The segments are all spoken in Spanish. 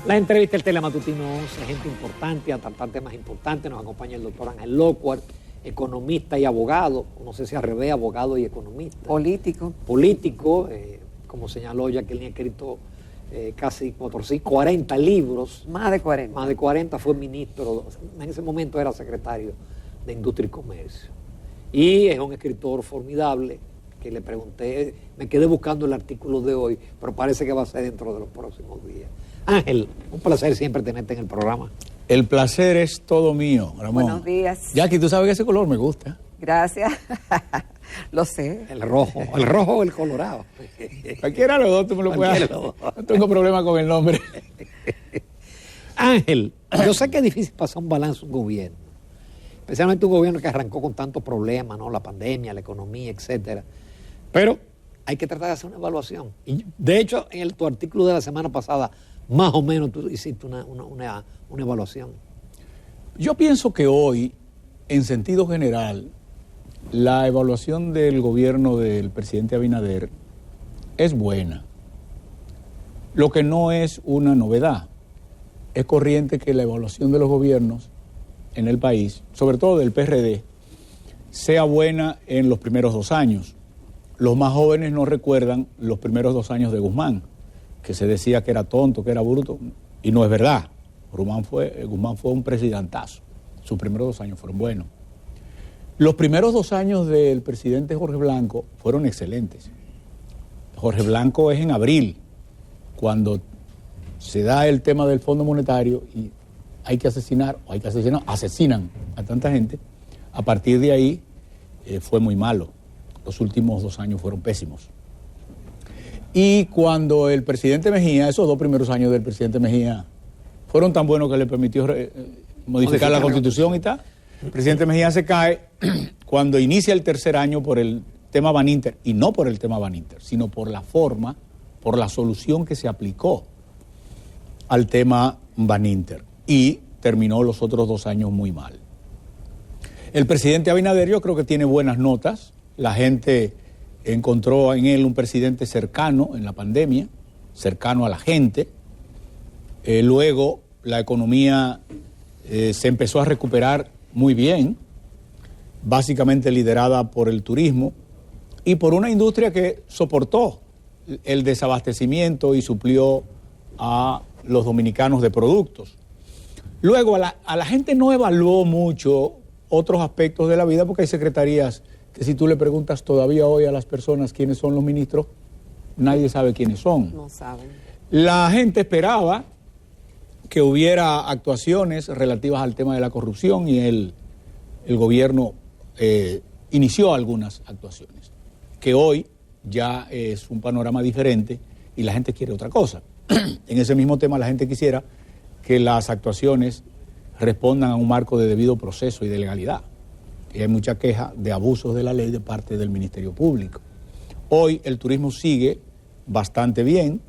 La entrevista del Telematutino 11, gente importante, a tratar temas importantes. Nos acompaña el doctor Ángel Lockhart, economista y abogado, no sé si al revés, abogado y economista. Político. Político, como señaló Jacqueline, ha escrito casi 40 libros. Más de 40. Más de 40, fue ministro, en ese momento era secretario de Industria y Comercio. Y es un escritor formidable, que le pregunté, me quedé buscando el artículo de hoy, pero parece que va a ser dentro de los próximos días. Ángel, un placer siempre tenerte en el programa. El placer es todo mío, Ramón. Buenos días. Jackie, tú sabes que ese color me gusta. Gracias. Lo sé. El rojo o el colorado. Cualquiera de los dos tú me lo puedes hacer. No tengo problema con el nombre. Ángel, yo sé que es difícil pasar un balance un gobierno, especialmente un gobierno que arrancó con tantos problemas, ¿no? La pandemia, la economía, etcétera. Pero hay que tratar de hacer una evaluación. Y de hecho, en tu artículo de la semana pasada, más o menos tú hiciste una evaluación. Yo pienso que hoy, en sentido general, la evaluación del gobierno del presidente Abinader es buena. Lo que no es una novedad. Es corriente que la evaluación de los gobiernos en el país, sobre todo del PRD, sea buena en los primeros 2 años. Los más jóvenes no recuerdan los primeros 2 años de Guzmán, que se decía que era tonto, que era bruto, y no es verdad. Guzmán fue un presidantazo. Sus primeros 2 años fueron buenos. Los primeros 2 años del presidente Jorge Blanco fueron excelentes. Jorge Blanco es en abril, cuando se da el tema del Fondo Monetario y asesinan a tanta gente. A partir de ahí fue muy malo. Los últimos 2 años fueron pésimos. Y cuando el presidente Mejía, esos 2 primeros años del presidente Mejía, fueron tan buenos que le permitió modificar la Constitución y tal. El presidente Mejía se cae cuando inicia el 3er año por el tema Baninter, y no por el tema Baninter, sino por la forma, por la solución que se aplicó al tema Baninter. Y terminó los otros 2 años muy mal. El presidente Abinader yo creo que tiene buenas notas. La gente encontró en él un presidente cercano en la pandemia, cercano a la gente. Luego la economía se empezó a recuperar muy bien, básicamente liderada por el turismo y por una industria que soportó el desabastecimiento y suplió a los dominicanos de productos. Luego a la gente no evaluó mucho otros aspectos de la vida, porque hay secretarías que si tú le preguntas todavía hoy a las personas quiénes son los ministros, nadie sabe quiénes son. No saben. La gente esperaba que hubiera actuaciones relativas al tema de la corrupción y el gobierno inició algunas actuaciones, que hoy ya es un panorama diferente y la gente quiere otra cosa. En ese mismo tema la gente quisiera que las actuaciones respondan a un marco de debido proceso y de legalidad. Y hay mucha queja de abusos de la ley de parte del Ministerio Público. Hoy el turismo sigue bastante bien.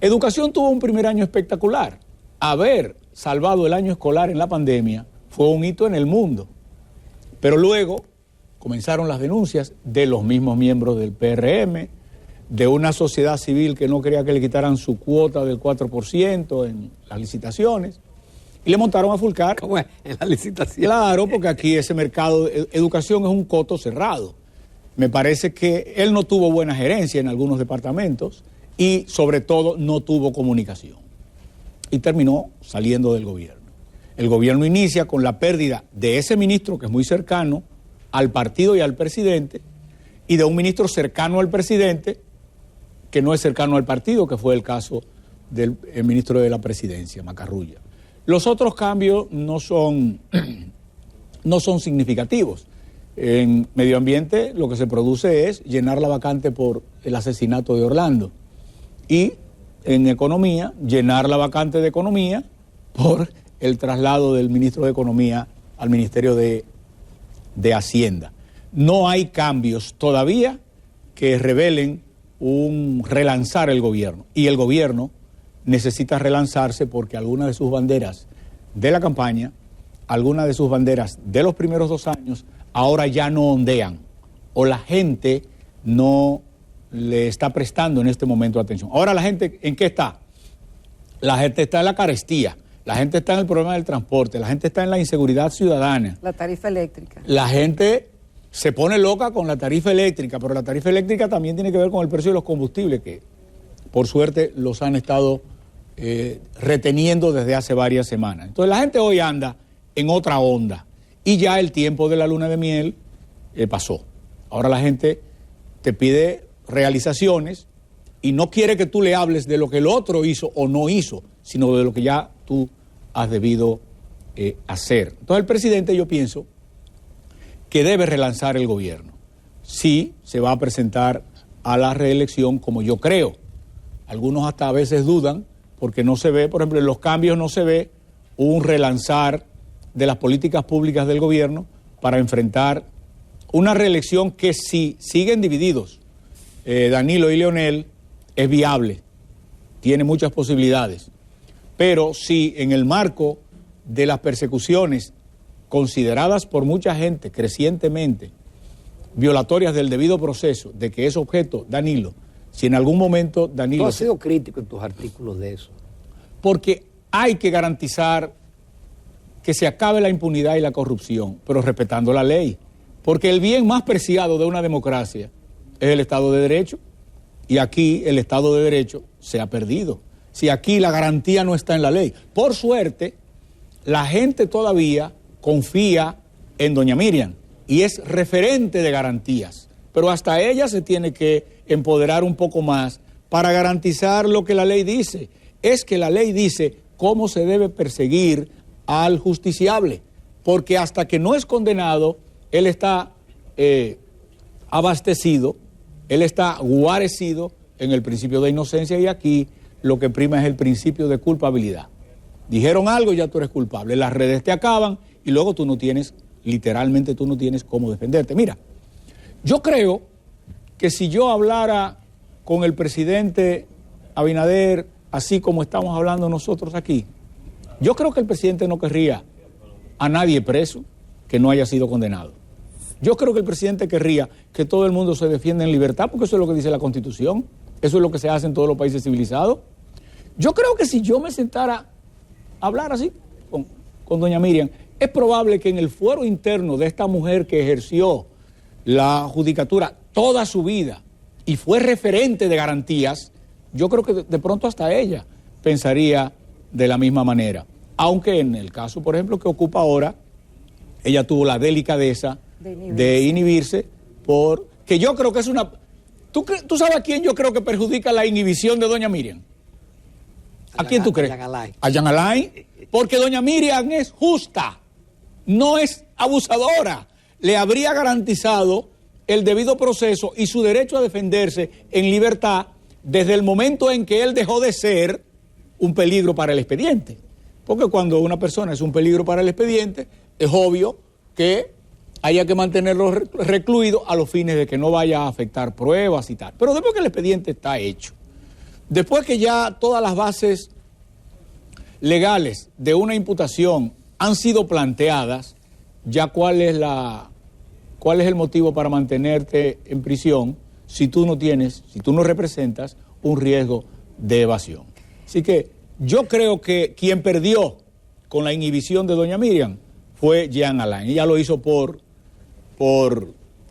Educación tuvo un primer año espectacular. Haber salvado el año escolar en la pandemia fue un hito en el mundo. Pero luego comenzaron las denuncias de los mismos miembros del PRM, de una sociedad civil que no quería que le quitaran su cuota del 4% en las licitaciones. Y le montaron a Fulcar. ¿Cómo es? En la licitación. Claro, porque aquí ese mercado de educación es un coto cerrado. Me parece que él no tuvo buena gerencia en algunos departamentos y sobre todo no tuvo comunicación. Y terminó saliendo del gobierno. El gobierno inicia con la pérdida de ese ministro que es muy cercano al partido y al presidente, y de un ministro cercano al presidente que no es cercano al partido, que fue el caso del ministro de la presidencia, Macarrulla. Los otros cambios no son significativos. En medio ambiente lo que se produce es llenar la vacante por el asesinato de Orlando. Y en economía, llenar la vacante de economía por el traslado del ministro de Economía al Ministerio de Hacienda. No hay cambios todavía que revelen un relanzar el gobierno. Y el gobierno necesita relanzarse porque algunas de sus banderas de la campaña, algunas de sus banderas de los primeros 2 años, ahora ya no ondean. O la gente no le está prestando en este momento atención. Ahora la gente, ¿en qué está? la gente está en la carestía, la gente está en el problema del transporte, la gente está en la inseguridad ciudadana. La tarifa eléctrica. La gente se pone loca con la tarifa eléctrica, pero la tarifa eléctrica también tiene que ver con el precio de los combustibles, que por suerte los han estado reteniendo desde hace varias semanas. Entonces la gente hoy anda en otra onda y ya el tiempo de la luna de miel pasó. Ahora la gente te pide realizaciones y no quiere que tú le hables de lo que el otro hizo o no hizo, sino de lo que ya tú has debido hacer. Entonces el presidente, yo pienso que debe relanzar el gobierno. Sí, se va a presentar a la reelección, como yo creo. Algunos hasta a veces dudan, porque no se ve, por ejemplo, en los cambios no se ve un relanzar de las políticas públicas del gobierno para enfrentar una reelección que, si siguen divididos Danilo y Leonel, es viable, tiene muchas posibilidades. Pero si en el marco de las persecuciones consideradas por mucha gente crecientemente violatorias del debido proceso, de que es objeto Danilo, si en algún momento Danilo... Tú has sido crítico en tus artículos de eso. Porque hay que garantizar que se acabe la impunidad y la corrupción, pero respetando la ley. Porque el bien más preciado de una democracia es el Estado de Derecho, y aquí el Estado de Derecho se ha perdido. Si aquí la garantía no está en la ley. Por suerte, la gente todavía confía en doña Miriam y es referente de garantías, pero hasta ella se tiene que empoderar un poco más para garantizar lo que la ley dice. Es que la ley dice cómo se debe perseguir al justiciable, porque hasta que no es condenado, él está abastecido, él está guarecido en el principio de inocencia, y aquí lo que prima es el principio de culpabilidad. Dijeron algo y ya tú eres culpable, las redes te acaban y luego tú no tienes, literalmente tú no tienes cómo defenderte. Mira, yo creo que si yo hablara con el presidente Abinader, así como estamos hablando nosotros aquí, yo creo que el presidente no querría a nadie preso que no haya sido condenado. Yo creo que el presidente querría que todo el mundo se defienda en libertad, porque eso es lo que dice la Constitución, eso es lo que se hace en todos los países civilizados. Yo creo que si yo me sentara a hablar así con doña Miriam, es probable que en el fuero interno de esta mujer que ejerció la judicatura toda su vida y fue referente de garantías, yo creo que de pronto hasta ella pensaría de la misma manera. Aunque en el caso, por ejemplo, que ocupa ahora, ella tuvo la delicadeza de inhibirse porque yo creo que es una... ¿Tú sabes a quién yo creo que perjudica la inhibición de doña Miriam? ¿A quién tú crees? A Jean Alain. Porque doña Miriam es justa, no es abusadora. Le habría garantizado el debido proceso y su derecho a defenderse en libertad desde el momento en que él dejó de ser un peligro para el expediente. Porque cuando una persona es un peligro para el expediente, es obvio que haya que mantenerlo recluido a los fines de que no vaya a afectar pruebas y tal. Pero después que el expediente está hecho, después que ya todas las bases legales de una imputación han sido planteadas, ya cuál es el motivo para mantenerte en prisión si tú no representas un riesgo de evasión. Así que yo creo que quien perdió con la inhibición de doña Miriam fue Jean Alain. Ella lo hizo por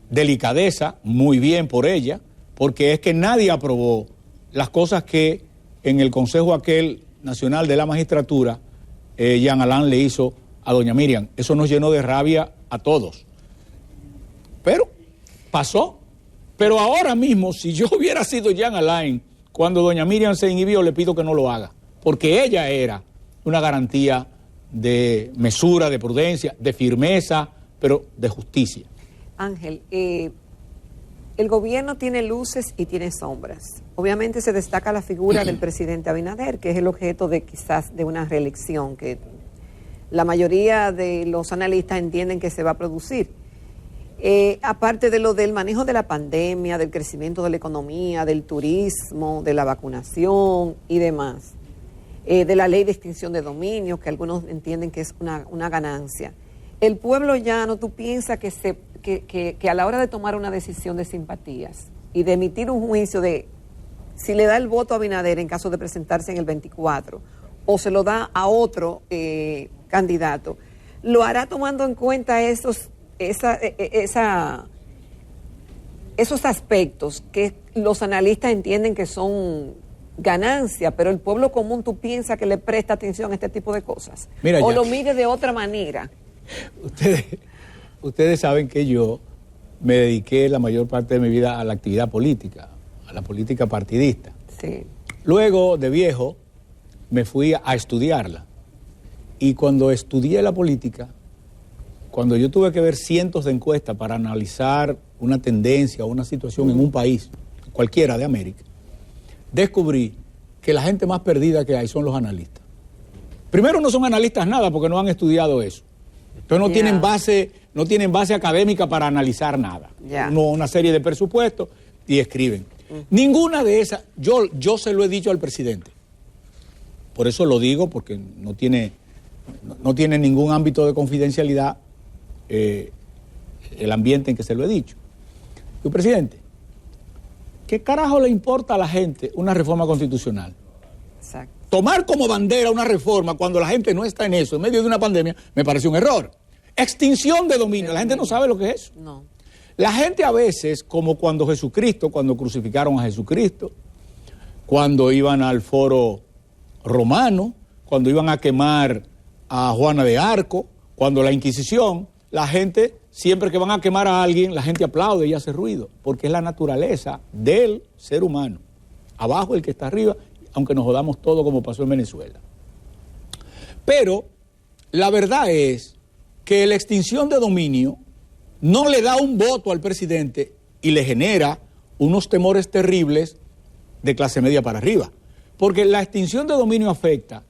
delicadeza, muy bien por ella, porque es que nadie aprobó las cosas que en el Consejo aquel Nacional de la Magistratura Jean Alain le hizo a doña Miriam. Eso nos llenó de rabia a todos. Pero pasó. Pero ahora mismo, si yo hubiera sido Jean Alain, cuando doña Miriam se inhibió, le pido que no lo haga, porque ella era una garantía de mesura, de prudencia, de firmeza, pero de justicia. Ángel, el gobierno tiene luces y tiene sombras. Obviamente se destaca la figura del presidente Abinader, que es el objeto de quizás de una reelección que la mayoría de los analistas entienden que se va a producir. Aparte de lo del manejo de la pandemia, del crecimiento de la economía, del turismo, de la vacunación y demás, de la ley de extinción de dominios, que algunos entienden que es una ganancia. El pueblo llano, ¿tú piensas que a la hora de tomar una decisión de simpatías y de emitir un juicio de si le da el voto a Abinader en caso de presentarse en el 24 o se lo da a otro candidato, ¿lo hará tomando en cuenta esos aspectos que los analistas entienden que son ganancia, pero el pueblo común tú piensas que le presta atención a este tipo de cosas? Mira, o ya, lo mide de otra manera. Ustedes saben que yo me dediqué la mayor parte de mi vida a la actividad política, a la política partidista. Sí. Luego, de viejo, me fui a estudiarla. Y cuando estudié la política, cuando yo tuve que ver cientos de encuestas para analizar una tendencia o una situación en un país, cualquiera de América, descubrí que la gente más perdida que hay son los analistas. Primero, no son analistas nada porque no han estudiado eso. Entonces no tienen base académica para analizar nada. Una serie de presupuestos y escriben. Ninguna de esas, yo se lo he dicho al presidente. Por eso lo digo, porque no tiene ningún ámbito de confidencialidad el ambiente en que se lo he dicho. Digo, presidente, ¿qué carajo le importa a la gente una reforma constitucional? Exacto. Tomar como bandera una reforma cuando la gente no está en eso, en medio de una pandemia, me parece un error. Extinción de dominio. La gente no sabe lo que es eso. No. La gente a veces, como cuando crucificaron a Jesucristo, cuando iban al foro romano, cuando iban a quemar a Juana de Arco, cuando la Inquisición, la gente, siempre que van a quemar a alguien, la gente aplaude y hace ruido, porque es la naturaleza del ser humano. Abajo el que está arriba, aunque nos jodamos todo como pasó en Venezuela. Pero la verdad es que la extinción de dominio no le da un voto al presidente y le genera unos temores terribles de clase media para arriba. Porque la extinción de dominio afecta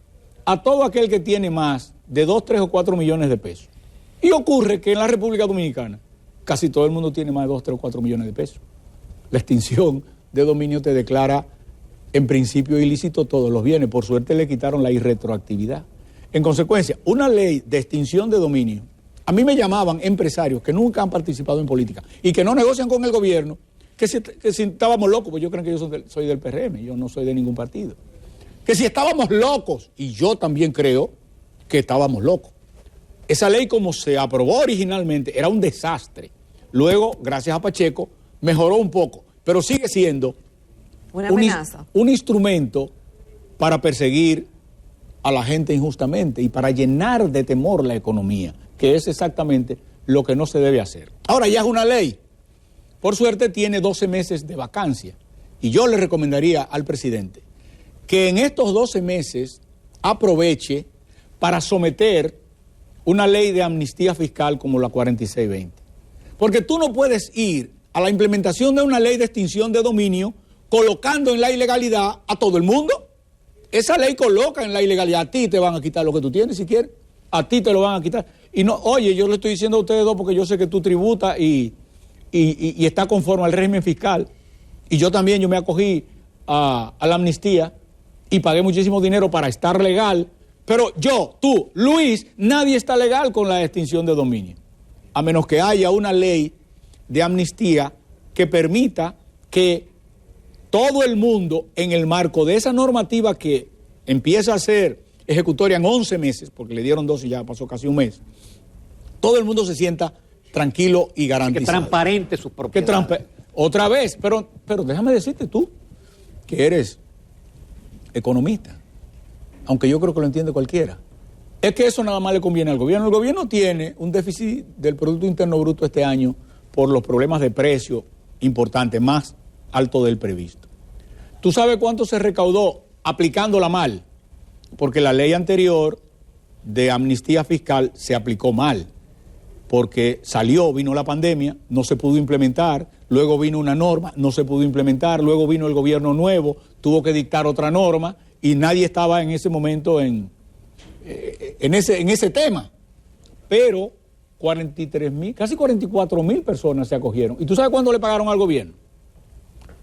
a todo aquel que tiene más de 2, 3 o 4 millones de pesos. Y ocurre que en la República Dominicana casi todo el mundo tiene más de 2, 3 o 4 millones de pesos. La extinción de dominio te declara en principio ilícito todos los bienes. Por suerte le quitaron la irretroactividad. En consecuencia, una ley de extinción de dominio, a mí me llamaban empresarios que nunca han participado en política y que no negocian con el gobierno, que si estábamos locos, pues yo creo que yo soy del PRM, yo no soy de ningún partido. Que si estábamos locos, y yo también creo que estábamos locos. Esa ley como se aprobó originalmente era un desastre. Luego, gracias a Pacheco, mejoró un poco, pero sigue siendo una amenaza, un instrumento para perseguir a la gente injustamente y para llenar de temor la economía, que es exactamente lo que no se debe hacer. Ahora ya es una ley. Por suerte tiene 12 meses de vacancia. Y yo le recomendaría al presidente que en estos 12 meses aproveche para someter una ley de amnistía fiscal como la 4620. Porque tú no puedes ir a la implementación de una ley de extinción de dominio colocando en la ilegalidad a todo el mundo. Esa ley coloca en la ilegalidad. A ti te van a quitar lo que tú tienes si quieres. A ti te lo van a quitar. Y no, oye, yo le estoy diciendo a ustedes dos porque yo sé que tú tributas y está conforme al régimen fiscal. Y yo también, yo me acogí a la amnistía y pagué muchísimo dinero para estar legal. Pero yo, tú, Luis, nadie está legal con la extinción de dominio. A menos que haya una ley de amnistía que permita que todo el mundo, en el marco de esa normativa que empieza a ser ejecutoria en 11 meses, porque le dieron 2 y ya pasó casi un mes, todo el mundo se sienta tranquilo y garantizado. Que transparente sus propiedades. Otra vez, pero déjame decirte tú, que eres economista, aunque yo creo que lo entiende cualquiera. Es que eso nada más le conviene al gobierno. El gobierno tiene un déficit del Producto Interno Bruto este año por los problemas de precio importantes, más alto del previsto. ¿Tú sabes cuánto se recaudó aplicándola mal? Porque la ley anterior de amnistía fiscal se aplicó mal, porque vino la pandemia, no se pudo implementar, luego vino una norma, no se pudo implementar, luego vino el gobierno nuevo, tuvo que dictar otra norma y nadie estaba en ese momento en ese tema. Pero 43,000, casi 44,000 personas se acogieron. ¿Y tú sabes cuándo le pagaron al gobierno?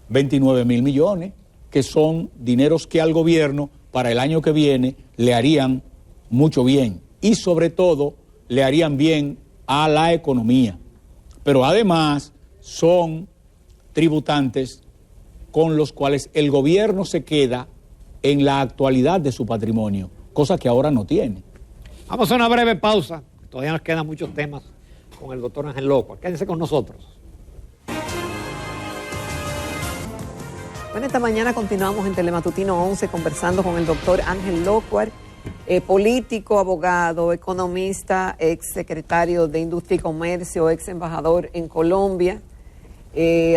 29,000 millones, que son dineros que al gobierno para el año que viene le harían mucho bien y sobre todo le harían bien a la economía. Pero además son tributantes con los cuales el gobierno se queda en la actualidad de su patrimonio, cosa que ahora no tiene. Vamos a una breve pausa. Todavía nos quedan muchos temas con el doctor Ángel Locuar. Quédense con nosotros. Bueno, esta mañana continuamos en Telematutino 11 conversando con el doctor Ángel Locuar, político, abogado, economista, ex secretario de Industria y Comercio, ex embajador en Colombia,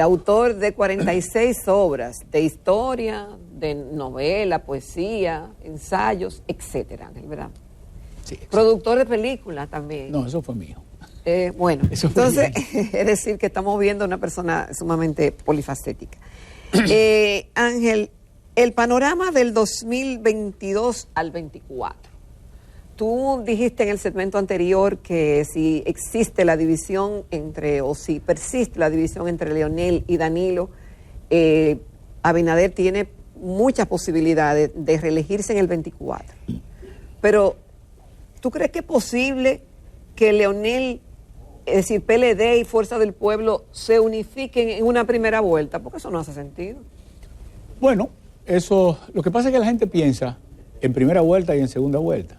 autor de 46 obras de historia, de novela, poesía, ensayos, etcétera, ¿verdad? Sí, productor de películas también. No, eso fue mío. Bueno, Eso fue entonces mío. es decir que estamos viendo una persona sumamente polifacética. Ángel, el panorama del 2022 al 24. Tú dijiste en el segmento anterior que si existe la división o si persiste la división entre Leonel y Danilo, Abinader tiene muchas posibilidades de reelegirse en el 24. Pero, ¿tú crees que es posible que Leonel, es decir, PLD y Fuerza del Pueblo, se unifiquen en una primera vuelta? Porque eso no hace sentido. Bueno, eso, lo que pasa es que la gente piensa en primera vuelta y en segunda vuelta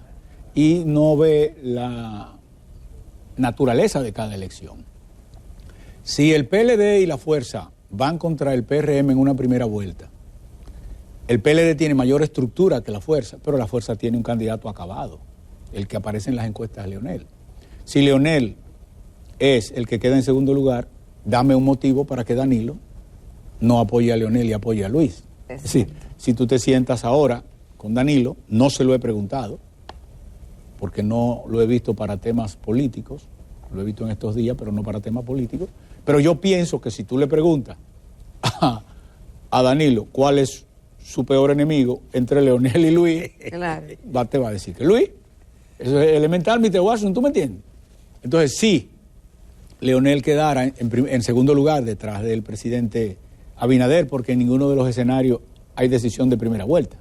y no ve la naturaleza de cada elección. Si el PLD y la Fuerza van contra el PRM en una primera vuelta, el PLD tiene mayor estructura que la Fuerza, pero la Fuerza tiene un candidato acabado, el que aparece en las encuestas de Leonel. Si Leonel es el que queda en segundo lugar, dame un motivo para que Danilo no apoye a Leonel y apoye a Luis. Es decir, si tú te sientas ahora con Danilo, no se lo he preguntado, porque no lo he visto para temas políticos, lo he visto en estos días, pero no para temas políticos, pero yo pienso que si tú le preguntas a Danilo cuál es su peor enemigo entre Leonel y Luis, Claro. te va a decir que Luis, eso es elemental, Mr. Watson, ¿tú me entiendes? Entonces, sí, Leonel quedara en segundo lugar detrás del presidente Abinader, porque en ninguno de los escenarios hay decisión de primera vuelta.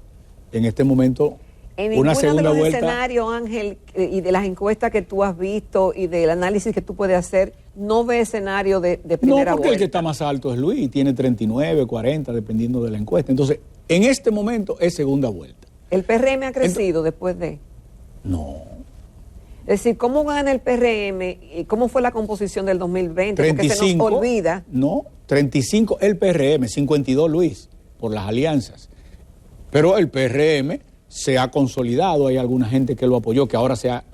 En este momento, En una ninguno segunda de los vuelta... escenarios, Ángel, y de las encuestas que tú has visto y del análisis que tú puedes hacer, no ve escenario de primera vuelta. No, porque el que está más alto es Luis, y tiene 39, 40, dependiendo de la encuesta. Entonces, en este momento es segunda vuelta. ¿El PRM ha crecido después de...? No. Es decir, ¿cómo gana el PRM y cómo fue la composición del 2020? 35, porque se nos olvida. No, 35 el PRM, 52 Luis, por las alianzas. Pero el PRM se ha consolidado, hay alguna gente que lo apoyó, que ahora se ha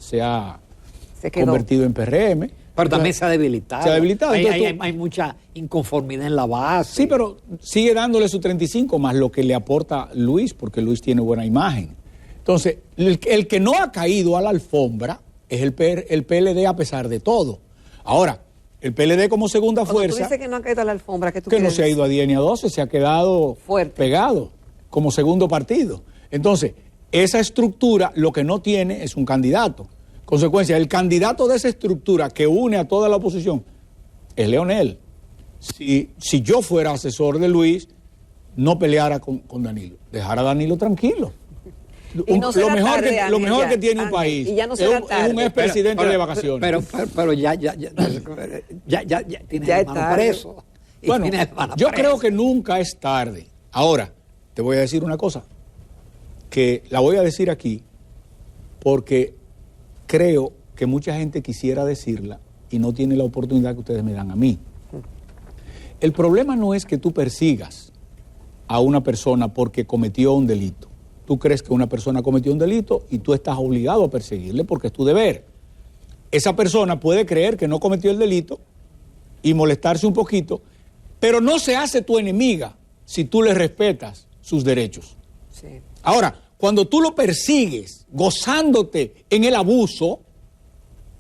quedó convertido en PRM. Pero también se ha debilitado. Se ha debilitado. Hay mucha inconformidad en la base. Sí, pero sigue dándole su 35 más lo que le aporta Luis, porque Luis tiene buena imagen. Entonces, el que no ha caído a la alfombra es el PLD a pesar de todo. Ahora, el PLD como segunda Cuando fuerza... tú dices que no ha caído a la alfombra, ¿qué tú que no quieres se ha ido a 10 ni a 12, se ha quedado fuerte, pegado como segundo partido. Entonces, esa estructura lo que no tiene es un candidato. Consecuencia, el candidato de esa estructura que une a toda la oposición es Leonel. Si yo fuera asesor de Luis, no peleara con Danilo, dejara a Danilo tranquilo. Y no lo mejor, tarde, lo mejor Ángel, que tiene ya, un país y ya no es será un tarde. expresidente de vacaciones. Pero ya tiene Ya hermano es tarde. preso. Y Bueno, tiene hermana yo presa. creo que nunca es tarde. Ahora, te voy a decir una cosa, que la voy a decir aquí, porque creo que mucha gente quisiera decirla y no tiene la oportunidad que ustedes me dan a mí. El problema no es que tú persigas a una persona porque cometió un delito. Tú crees que una persona cometió un delito y tú estás obligado a perseguirle porque es tu deber. Esa persona puede creer que no cometió el delito y molestarse un poquito, pero no se hace tu enemiga si tú le respetas sus derechos. Sí. Ahora, cuando tú lo persigues gozándote en el abuso,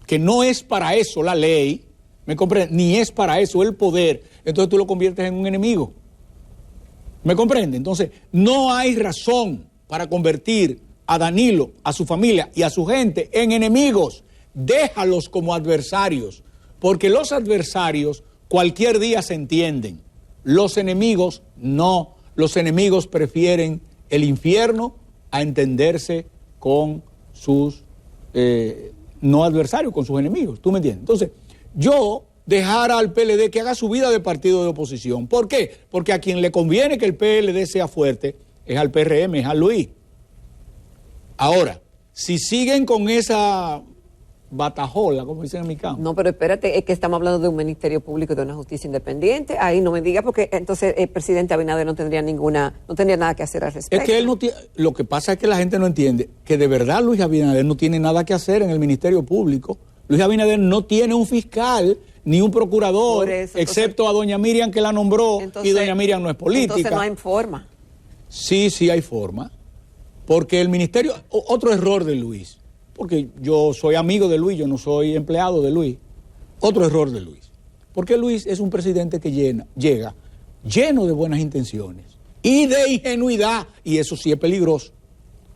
que no es para eso la ley, ¿me comprendes? Ni es para eso el poder, entonces tú lo conviertes en un enemigo. ¿Me comprende? Entonces, no hay razón para convertir a Danilo, a su familia y a su gente en enemigos. Déjalos como adversarios, porque los adversarios cualquier día se entienden. Los enemigos no. Los enemigos prefieren el infierno a entenderse con sus no adversarios, con sus enemigos. ¿Tú me entiendes? Entonces, yo dejara al PLD que haga su vida de partido de oposición. ¿Por qué? Porque a quien le conviene que el PLD sea fuerte es al PRM, es a Luis. Ahora, si siguen con esa batajola, como dicen en mi campo. No, pero espérate, es que estamos hablando de un ministerio público y de una justicia independiente. Ahí no me digas, porque entonces el presidente Abinader no tendría nada que hacer al respecto. Es que él no tiene, lo que pasa es que la gente no entiende que de verdad Luis Abinader no tiene nada que hacer en el Ministerio Público. Luis Abinader no tiene un fiscal ni un procurador, excepto a doña Miriam, que la nombró, y doña Miriam no es política. Entonces no hay forma. Sí hay forma, porque el ministerio, otro error de Luis, porque yo soy amigo de Luis, yo no soy empleado de Luis, otro error de Luis, porque Luis es un presidente que llega lleno de buenas intenciones y de ingenuidad, y eso sí es peligroso,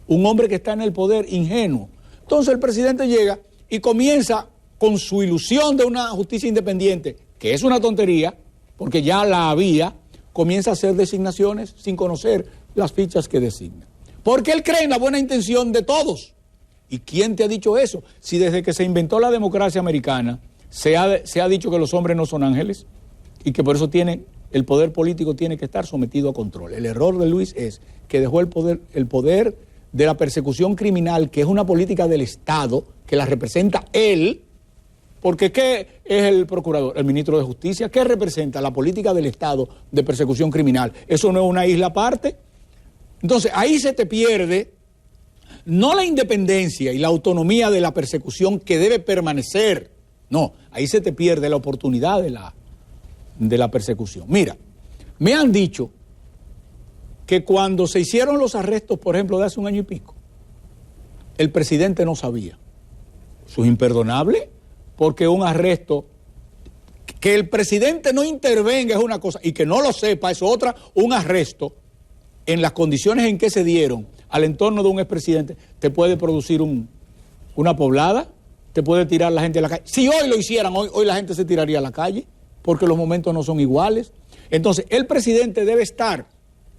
un hombre que está en el poder ingenuo. Entonces el presidente llega y comienza con su ilusión de una justicia independiente, que es una tontería, porque ya la había, comienza a hacer designaciones sin conocer las fichas que designa. Porque él cree en la buena intención de todos. ¿Y quién te ha dicho eso? Si desde que se inventó la democracia americana se ha dicho que los hombres no son ángeles y que por eso el poder político tiene que estar sometido a control. El error de Luis es que dejó el poder de la persecución criminal, que es una política del Estado, que la representa él, porque ¿qué es el procurador? El ministro de Justicia. ¿Qué representa? La política del Estado de persecución criminal. ¿Eso no es una isla aparte? Entonces, ahí se te pierde no la independencia y la autonomía de la persecución que debe permanecer. No, ahí se te pierde la oportunidad de la persecución. Mira, me han dicho que cuando se hicieron los arrestos, por ejemplo, de hace un año y pico, el presidente no sabía. Eso es imperdonable, porque un arresto, que el presidente no intervenga es una cosa, y que no lo sepa es otra. Un arresto, en las condiciones en que se dieron al entorno de un expresidente, te puede producir una poblada, te puede tirar la gente a la calle. Si hoy lo hicieran, hoy la gente se tiraría a la calle, porque los momentos no son iguales. Entonces, el presidente debe estar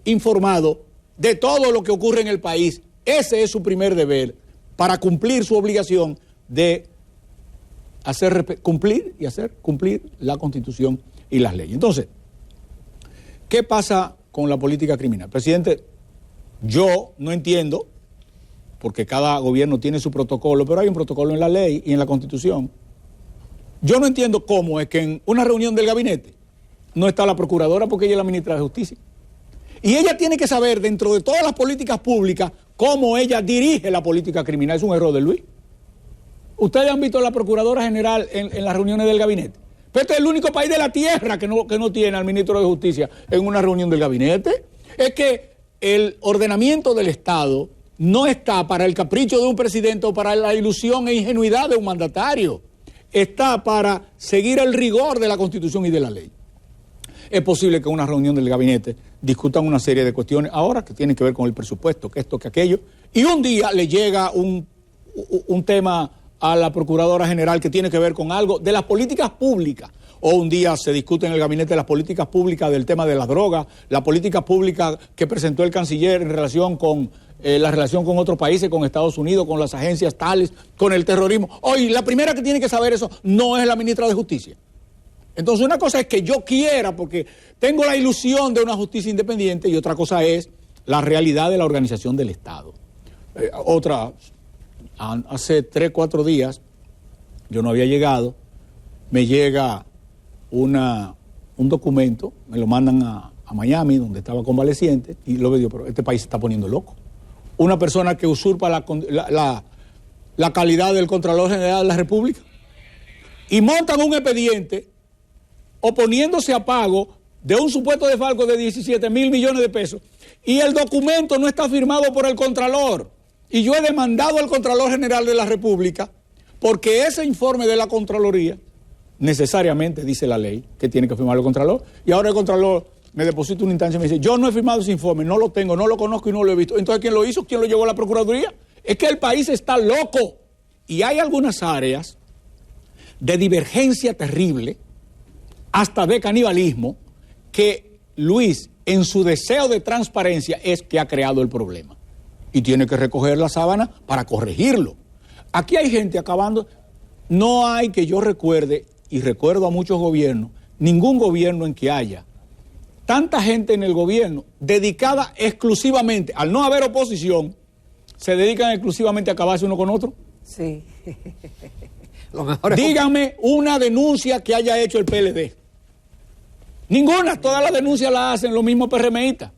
informado de todo lo que ocurre en el país. Ese es su primer deber, para cumplir su obligación de hacer cumplir la Constitución y las leyes. Entonces, ¿qué pasa con la política criminal? Presidente, yo no entiendo, porque cada gobierno tiene su protocolo, pero hay un protocolo en la ley y en la Constitución. Yo no entiendo cómo es que en una reunión del gabinete no está la procuradora, porque ella es la ministra de Justicia. Y ella tiene que saber, dentro de todas las políticas públicas, cómo ella dirige la política criminal. Es un error de Luis. Ustedes han visto a la Procuradora General en las reuniones del gabinete. Pero este es el único país de la tierra que no tiene al ministro de Justicia en una reunión del gabinete. Es que el ordenamiento del Estado no está para el capricho de un presidente o para la ilusión e ingenuidad de un mandatario. Está para seguir el rigor de la Constitución y de la ley. Es posible que en una reunión del gabinete discutan una serie de cuestiones ahora que tienen que ver con el presupuesto, que esto, que aquello, y un día le llega un tema a la Procuradora General que tiene que ver con algo de las políticas públicas, o un día se discute en el gabinete las políticas públicas del tema de las drogas, la política pública que presentó el canciller en relación con la relación con otros países, con Estados Unidos, con las agencias tales, con el terrorismo. Hoy la primera que tiene que saber eso no es la ministra de Justicia. Entonces una cosa es que yo quiera, porque tengo la ilusión de una justicia independiente, y otra cosa es la realidad de la organización del Estado. Hace 3, 4 días, yo no había llegado, me llega un documento, me lo mandan a Miami, donde estaba convaleciente, y lo veo, pero este país se está poniendo loco. Una persona que usurpa la calidad del Contralor General de la República, y montan un expediente oponiéndose a pago de un supuesto desfalco de 17,000 millones de pesos, y el documento no está firmado por el Contralor. Y yo he demandado al Contralor General de la República, porque ese informe de la Contraloría necesariamente dice la ley que tiene que firmar el Contralor, y ahora el Contralor me deposita una instancia y me dice, yo no he firmado ese informe, no lo tengo, no lo conozco y no lo he visto. Entonces, ¿quién lo hizo? ¿Quién lo llevó a la Procuraduría? Es que el país está loco, y hay algunas áreas de divergencia terrible, hasta de canibalismo, que Luis, en su deseo de transparencia, es que ha creado el problema. Y tiene que recoger la sábana para corregirlo. Aquí hay gente acabando. No hay, que yo recuerde, y recuerdo a muchos gobiernos, ningún gobierno en que haya tanta gente en el gobierno dedicada exclusivamente, al no haber oposición, se dedican exclusivamente a acabarse uno con otro. Sí. Lo mejor es Dígame una denuncia que haya hecho el PLD. Ninguna, todas las denuncias las hacen los mismos PRMistas.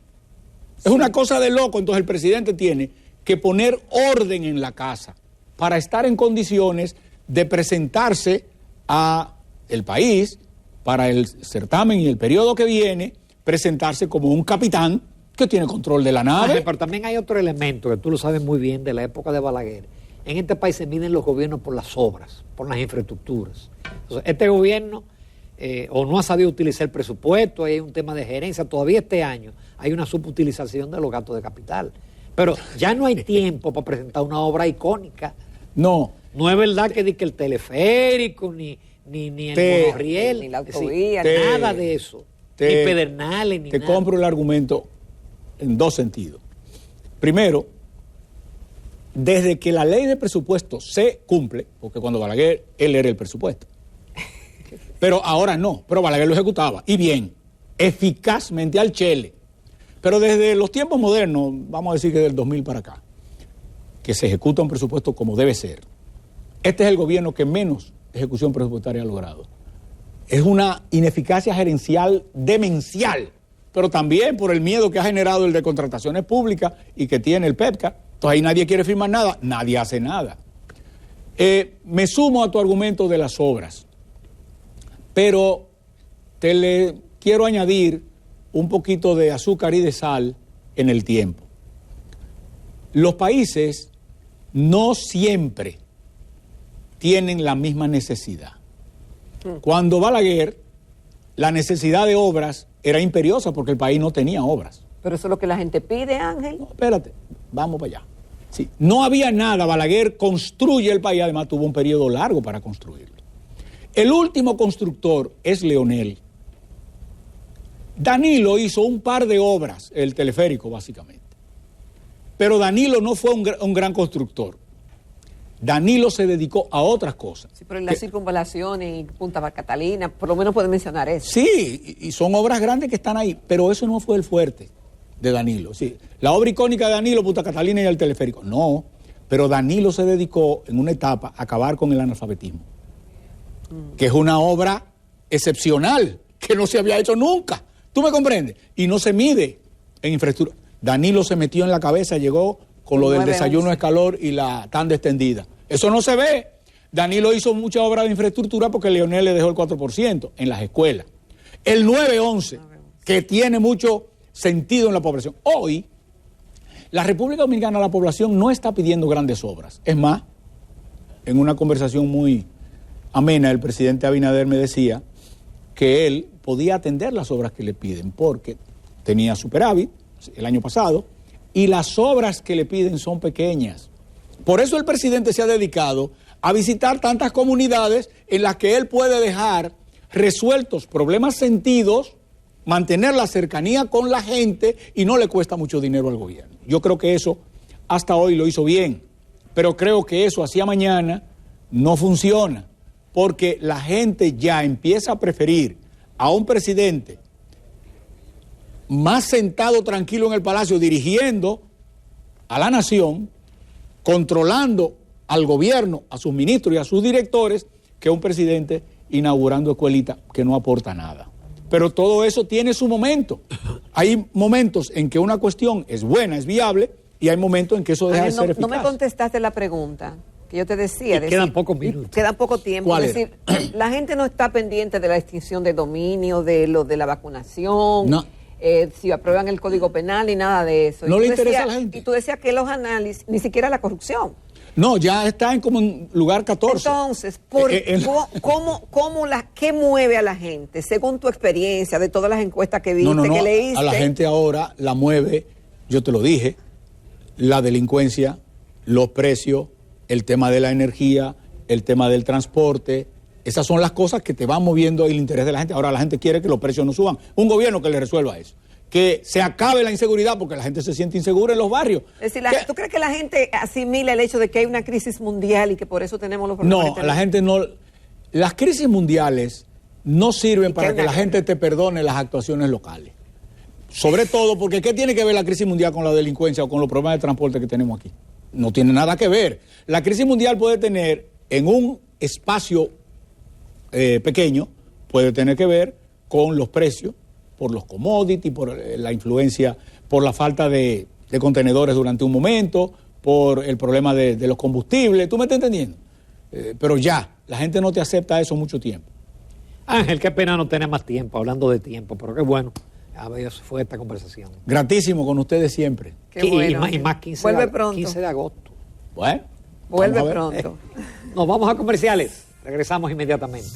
Es una cosa de loco. Entonces el presidente tiene que poner orden en la casa para estar en condiciones de presentarse a el país para el certamen y el periodo que viene, presentarse como un capitán que tiene control de la nave. Pero también hay otro elemento que tú lo sabes muy bien de la época de Balaguer. En este país se miden los gobiernos por las obras, por las infraestructuras. Entonces, este gobierno o no ha sabido utilizar el presupuesto, hay un tema de gerencia. Todavía este año hay una subutilización de los gastos de capital. Pero ya no hay tiempo para presentar una obra icónica. No. No es verdad que el teleférico, ni el monorriel, ni la autovía, nada de eso. Ni Pedernales, ni te nada. Te compro el argumento en dos sentidos. Primero, desde que la ley de presupuesto se cumple, porque cuando Balaguer, él era el presupuesto. Pero ahora no, pero Balaguer lo ejecutaba, y bien, eficazmente al chele. Pero desde los tiempos modernos, vamos a decir que del 2000 para acá, que se ejecuta un presupuesto como debe ser. Este es el gobierno que menos ejecución presupuestaria ha logrado. Es una ineficacia gerencial demencial, pero también por el miedo que ha generado el de contrataciones públicas y que tiene el PEPCA. Entonces ahí nadie quiere firmar nada, nadie hace nada. Me sumo a tu argumento de las obras, pero te le quiero añadir un poquito de azúcar y de sal en el tiempo. Los países no siempre tienen la misma necesidad. Cuando Balaguer, la necesidad de obras era imperiosa porque el país no tenía obras. Pero eso es lo que la gente pide, Ángel. No, espérate, vamos para allá. Sí, no había nada, Balaguer construye el país, además tuvo un periodo largo para construirlo. El último constructor es Leonel. Danilo hizo un par de obras, el teleférico básicamente. Pero Danilo no fue un gran constructor. Danilo se dedicó a otras cosas. Sí, pero en las circunvalaciones y Punta Catalina, por lo menos puede mencionar eso. Sí, y son obras grandes que están ahí, pero eso no fue el fuerte de Danilo. Sí, la obra icónica de Danilo, Punta Catalina y el teleférico, no, pero Danilo se dedicó en una etapa a acabar con el analfabetismo, que es una obra excepcional, que no se había hecho nunca. ¿Tú me comprendes? Y no se mide en infraestructura. Danilo se metió en la cabeza, llegó con lo del desayuno escalor y la tanda extendida. Eso no se ve. Danilo hizo mucha obra de infraestructura porque Leonel le dejó el 4% en las escuelas. El 911, que tiene mucho sentido en la población. Hoy, la República Dominicana, la población no está pidiendo grandes obras. Es más, en una conversación muy amena, el presidente Abinader me decía que él podía atender las obras que le piden porque tenía superávit el año pasado y las obras que le piden son pequeñas. Por eso el presidente se ha dedicado a visitar tantas comunidades en las que él puede dejar resueltos problemas sentidos, mantener la cercanía con la gente y no le cuesta mucho dinero al gobierno. Yo creo que eso hasta hoy lo hizo bien, pero creo que eso hacia mañana no funciona, porque la gente ya empieza a preferir a un presidente más sentado tranquilo en el palacio, dirigiendo a la nación, controlando al gobierno, a sus ministros y a sus directores, que un presidente inaugurando escuelitas que no aporta nada. Pero todo eso tiene su momento. Hay momentos en que una cuestión es buena, es viable, y hay momentos en que eso deja de ser eficaz. No me contestaste la pregunta que yo te decía. Quedan pocos minutos. Quedan poco tiempo. ¿Cuál es decir, la gente no está pendiente de la extinción de dominio, de lo de la vacunación, no. Si aprueban el Código Penal y nada de eso. No le interesa a la gente. Y tú decías que los análisis, ni siquiera la corrupción. No, ya está en como en lugar 14. Entonces, ¿qué mueve a la gente? Según tu experiencia, de todas las encuestas que viste, que leíste. A la gente ahora la mueve, yo te lo dije, la delincuencia, los precios, el tema de la energía, el tema del transporte. Esas son las cosas que te van moviendo el interés de la gente. Ahora la gente quiere que los precios no suban. Un gobierno que le resuelva eso. Que se acabe la inseguridad porque la gente se siente insegura en los barrios. Es decir, ¿tú crees que la gente asimila el hecho de que hay una crisis mundial y que por eso tenemos los problemas? No, la gente no. Las crisis mundiales no sirven para que la gente te perdone las actuaciones locales. Sobre todo porque ¿qué tiene que ver la crisis mundial con la delincuencia o con los problemas de transporte que tenemos aquí? no tiene nada que ver. La crisis mundial puede tener en un espacio pequeño, puede tener que ver con los precios, por los commodities, por la influencia, por la falta de contenedores durante un momento, por el problema de los combustibles. ¿Tú me estás entendiendo? Pero ya, la gente no te acepta eso mucho tiempo. Ángel, qué pena no tener más tiempo, hablando de tiempo, pero qué bueno. A ver, fue esta conversación. Gratísimo con ustedes siempre. Qué bueno. Y más 15, Vuelve pronto. 15 de agosto. Bueno. Vuelve vamos a ver. pronto. Nos vamos a comerciales. Regresamos inmediatamente.